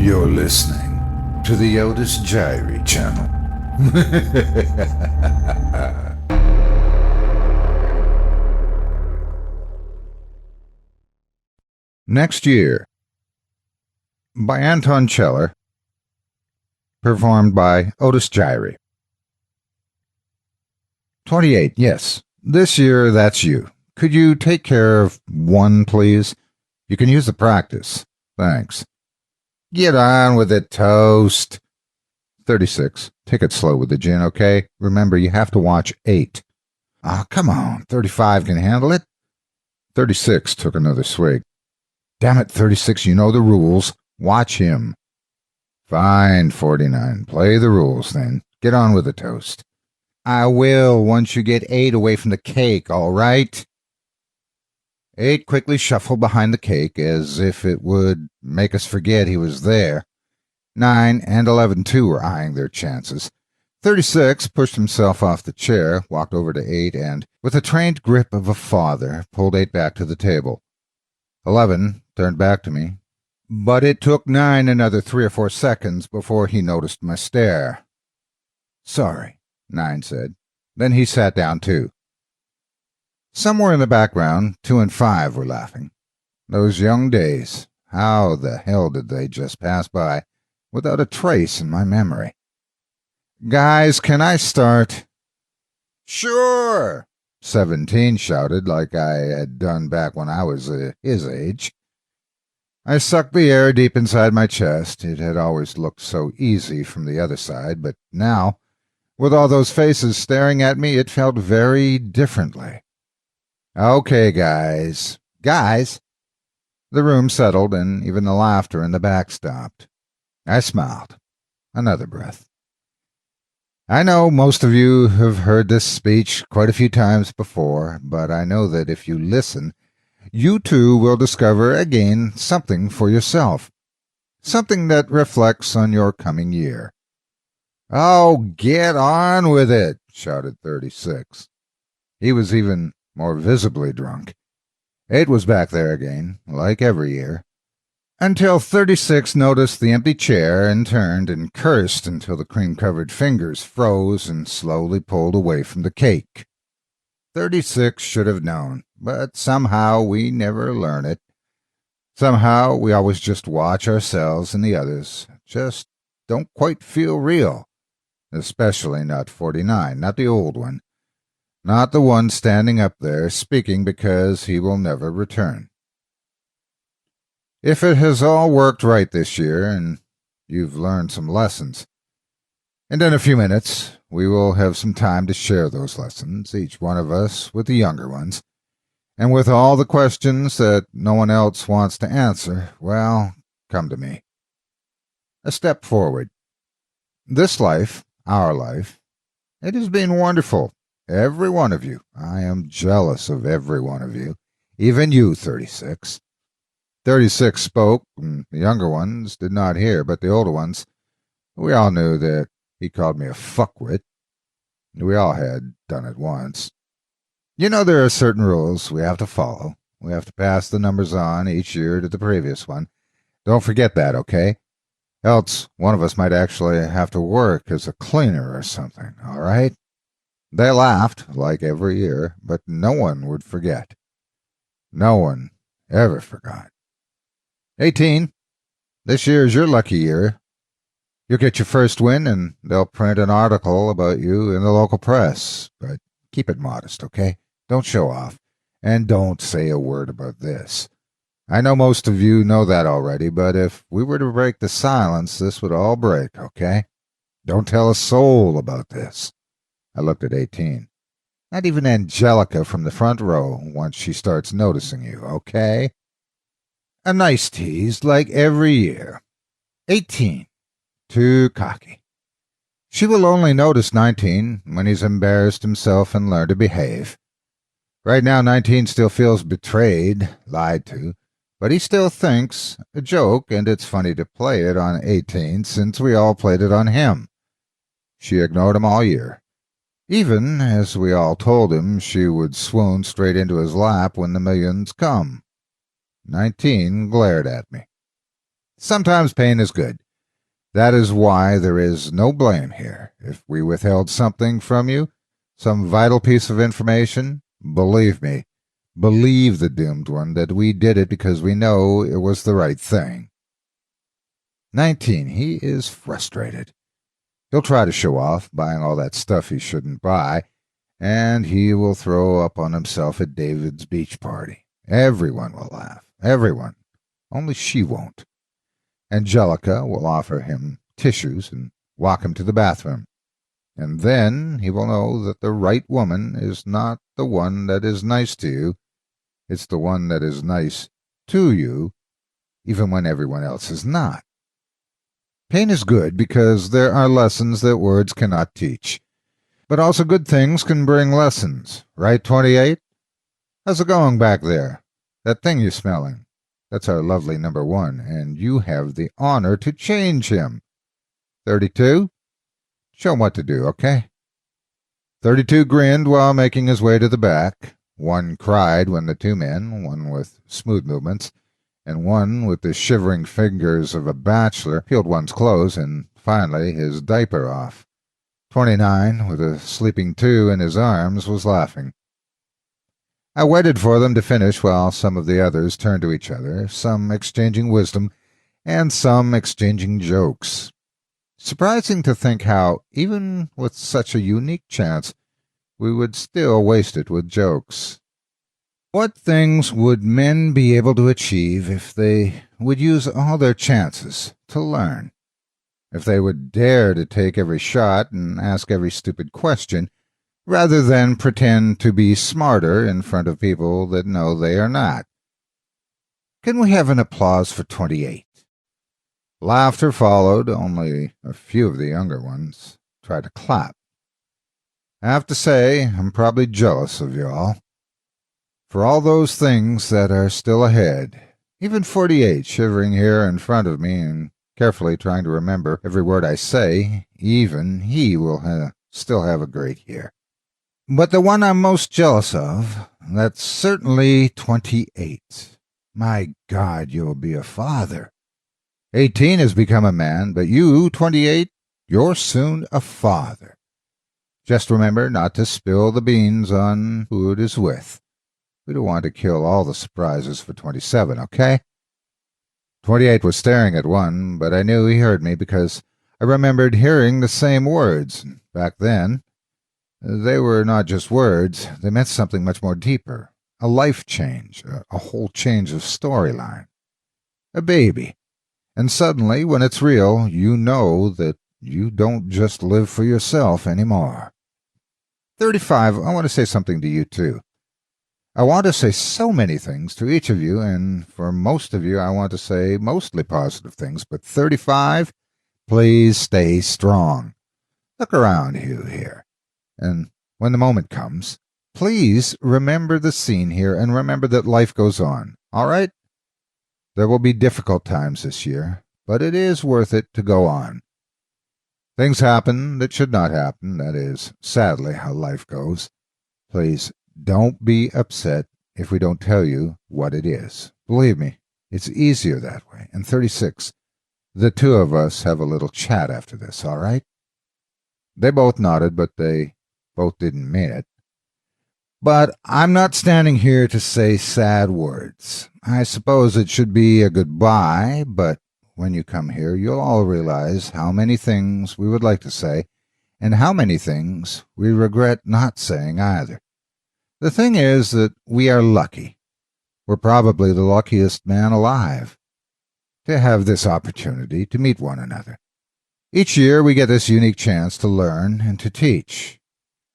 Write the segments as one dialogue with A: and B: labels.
A: You're listening to the Otis Jiry channel. Next Year by Anton Scheller, performed by Otis Jiry. 28, yes. This year, that's you. Could you take care of one, please? You can use the practice. Thanks. Get on with it, Toast. 36. Take it slow with the gin, okay? Remember, you have to watch 8. Come on. 35 can handle it. 36 took another swig. Damn it, 36, you know the rules. Watch him. Fine, 49. Play the rules, then. Get on with the toast. I will, once you get 8 away from the cake, all right? 8 quickly shuffled behind the cake, as if it would make us forget he was there. 9 and 11, too, were eyeing their chances. 36 pushed himself off the chair, walked over to 8, and, with the trained grip of a father, pulled 8 back to the table. 11 turned back to me, but it took 9 another 3 or 4 seconds before he noticed my stare. Sorry, 9 said. Then he sat down, too. Somewhere in the background, 2 and 5 were laughing. Those young days, how the hell did they just pass by, without a trace in my memory? Guys, can I start? Sure, 17 shouted like I had done back when I was his age. I sucked the air deep inside my chest. It had always looked so easy from the other side, but now, with all those faces staring at me, it felt very differently. Okay, guys. Guys! The room settled, and even the laughter in the back stopped. I smiled. Another breath. I know most of you have heard this speech quite a few times before, but I know that if you listen, you too will discover again something for yourself. Something that reflects on your coming year. Oh, get on with it, shouted 36. He was even more visibly drunk. 8 was back there again, like every year, until 36 noticed the empty chair and turned and cursed until the cream-covered fingers froze and slowly pulled away from the cake. 36 should have known, but somehow we never learn it. Somehow we always just watch ourselves and the others, just don't quite feel real. Especially not 49, not the old one. Not the one standing up there speaking because he will never return. If it has all worked right this year, and you've learned some lessons, and in a few minutes we will have some time to share those lessons, each one of us with the younger ones, and with all the questions that no one else wants to answer, well, come to me. A step forward. This life, our life, it has been wonderful. Every one of you. I am jealous of every one of you. Even you, 36. 36 spoke, and the younger ones did not hear, but the older ones, we all knew that he called me a fuckwit. We all had done it once. You know there are certain rules we have to follow. We have to pass the numbers on each year to the previous one. Don't forget that, okay? Else one of us might actually have to work as a cleaner or something, all right? They laughed, like every year, but no one would forget. No one ever forgot. 18. This year is your lucky year. You'll get your first win, and they'll print an article about you in the local press. But keep it modest, okay? Don't show off. And don't say a word about this. I know most of you know that already, but if we were to break the silence, this would all break, okay? Don't tell a soul about this. I looked at 18. Not even Angelica from the front row once she starts noticing you, okay? A nice tease, like every year. 18. Too cocky. She will only notice 19 when he's embarrassed himself and learned to behave. Right now, 19 still feels betrayed, lied to, but he still thinks a joke, and it's funny to play it on 18 since we all played it on him. She ignored him all year. Even as we all told him she would swoon straight into his lap when the millions come. 19 glared at me. Sometimes pain is good. That is why there is no blame here. If we withheld something from you, some vital piece of information, believe me, believe the doomed one that we did it because we know it was the right thing. 19. He is frustrated. He'll try to show off, buying all that stuff he shouldn't buy, and he will throw up on himself at David's beach party. Everyone will laugh. Everyone. Only she won't. Angelica will offer him tissues and walk him to the bathroom. And then he will know that the right woman is not the one that is nice to you. It's the one that is nice to you, even when everyone else is not. Pain is good because there are lessons that words cannot teach. But also good things can bring lessons. Right, 28? How's it going back there? That thing you're smelling? That's our lovely number 1, and you have the honor to change him. 32? Show him what to do, okay? 32 grinned while making his way to the back. 1 cried when the 2 men, one with smooth movements, and one with the shivering fingers of a bachelor, peeled one's clothes and, finally, his diaper off. 29, with a sleeping 2 in his arms, was laughing. I waited for them to finish while some of the others turned to each other, some exchanging wisdom and some exchanging jokes. Surprising to think how, even with such a unique chance, we would still waste it with jokes. What things would men be able to achieve if they would use all their chances to learn? If they would dare to take every shot and ask every stupid question, rather than pretend to be smarter in front of people that know they are not. Can we have an applause for 28? Laughter followed. Only a few of the younger ones tried to clap. I have to say, I'm probably jealous of y'all. For all those things that are still ahead. Even 48 shivering here in front of me and carefully trying to remember every word I say, even he will still have a great year. But the one I'm most jealous of, that's certainly 28. My God, you'll be a father. 18 has become a man, but you, 28, you're soon a father. Just remember not to spill the beans on who it is with. We don't want to kill all the surprises for 27, okay? 28 was staring at 1, but I knew he heard me because I remembered hearing the same words. Back then, they were not just words, they meant something much more deeper. A life change, a whole change of storyline. A baby. And suddenly, when it's real, you know that you don't just live for yourself anymore. 35, I want to say something to you too. I want to say so many things to each of you, and for most of you I want to say mostly positive things, but 35, please stay strong. Look around you here. And when the moment comes, please remember the scene here and remember that life goes on, all right? There will be difficult times this year, but it is worth it to go on. Things happen that should not happen. That is, sadly, how life goes. Please don't be upset if we don't tell you what it is. Believe me, it's easier that way. And 36, the 2 of us have a little chat after this, all right? They both nodded, but they both didn't mean it. But I'm not standing here to say sad words. I suppose it should be a goodbye, but when you come here, you'll all realize how many things we would like to say, and how many things we regret not saying either. The thing is that we are lucky. We're probably the luckiest man alive to have this opportunity to meet one another. Each year we get this unique chance to learn and to teach.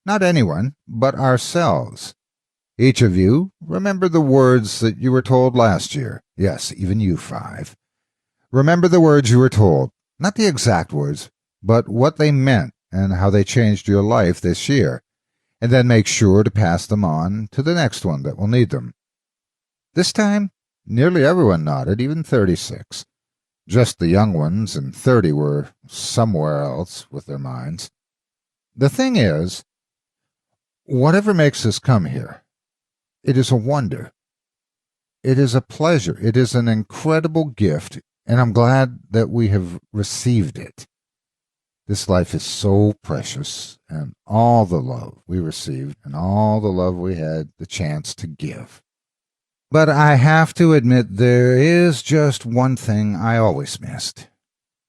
A: Not anyone, but ourselves. Each of you, remember the words that you were told last year. Yes, even you 5. Remember the words you were told, not the exact words, but what they meant and how they changed your life this year, and then make sure to pass them on to the next one that will need them. This time, nearly everyone nodded, even 36. Just the young ones and 30 were somewhere else with their minds. The thing is, whatever makes us come here, it is a wonder. It is a pleasure. It is an incredible gift and I'm glad that we have received it. This life is so precious, and all the love we received and all the love we had the chance to give. But I have to admit there is just one thing I always missed.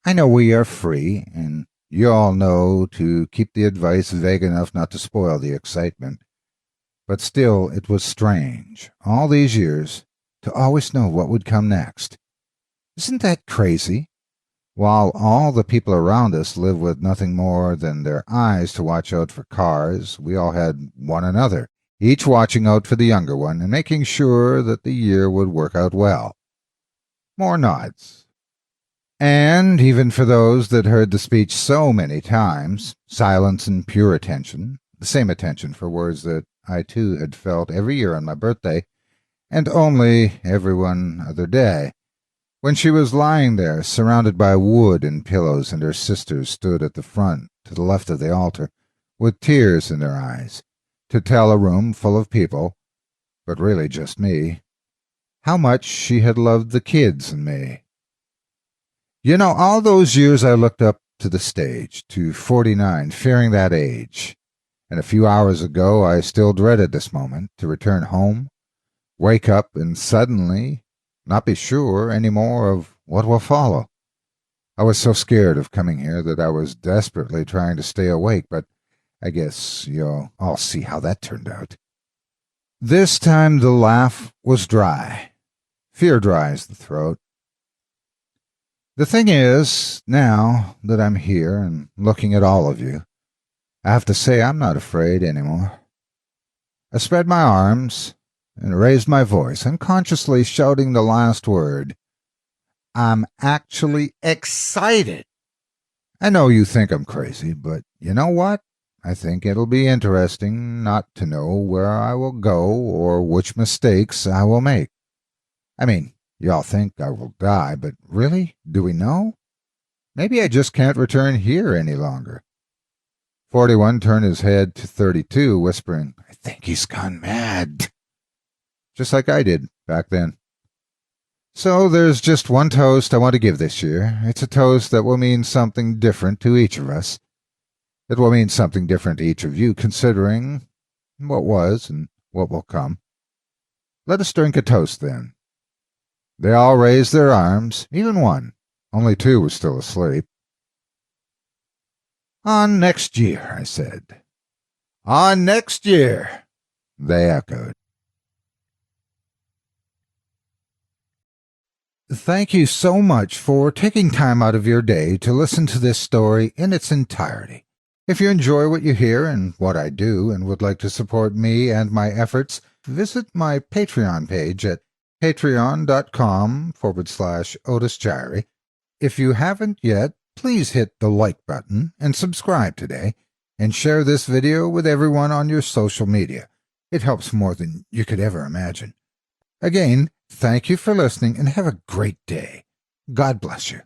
A: I know we are free, and you all know to keep the advice vague enough not to spoil the excitement. But still, it was strange, all these years, to always know what would come next. Isn't that crazy? While all the people around us live with nothing more than their eyes to watch out for cars, we all had one another, each watching out for the younger one and making sure that the year would work out well. More nods. And even for those that heard the speech so many times, silence and pure attention, the same attention for words that I too had felt every year on my birthday, and only every one other day, when she was lying there, surrounded by wood and pillows, and her sisters stood at the front, to the left of the altar, with tears in their eyes, to tell a room full of people, but really just me, how much she had loved the kids and me. You know, all those years I looked up to the stage, to 49, fearing that age, and a few hours ago I still dreaded this moment, to return home, wake up, and suddenly not be sure any more of what will follow. I was so scared of coming here that I was desperately trying to stay awake, but I guess you'll all see how that turned out. This time the laugh was dry. Fear dries the throat. The thing is, now that I'm here and looking at all of you, I have to say I'm not afraid anymore. I spread my arms and raised my voice, unconsciously shouting the last word. I'm actually excited. I know you think I'm crazy, but you know what? I think it'll be interesting not to know where I will go or which mistakes I will make. I mean, y'all think I will die, but really, do we know? Maybe I just can't return here any longer. 41 turned his head to 32, whispering, I think he's gone mad. Just like I did back then. So there's just one toast I want to give this year. It's a toast that will mean something different to each of us. It will mean something different to each of you, considering what was and what will come. Let us drink a toast, then. They all raised their arms, even one. Only two were still asleep. On next year, I said. On next year, they echoed. Thank you so much for taking time out of your day to listen to this story in its entirety. If you enjoy what you hear and what I do and would like to support me and my efforts, visit my Patreon page at patreon.com/Otis Jiry. If you haven't yet, please hit the like button and subscribe today, and share this video with everyone on your social media. It helps more than you could ever imagine. Again, thank you for listening and have a great day. God bless you.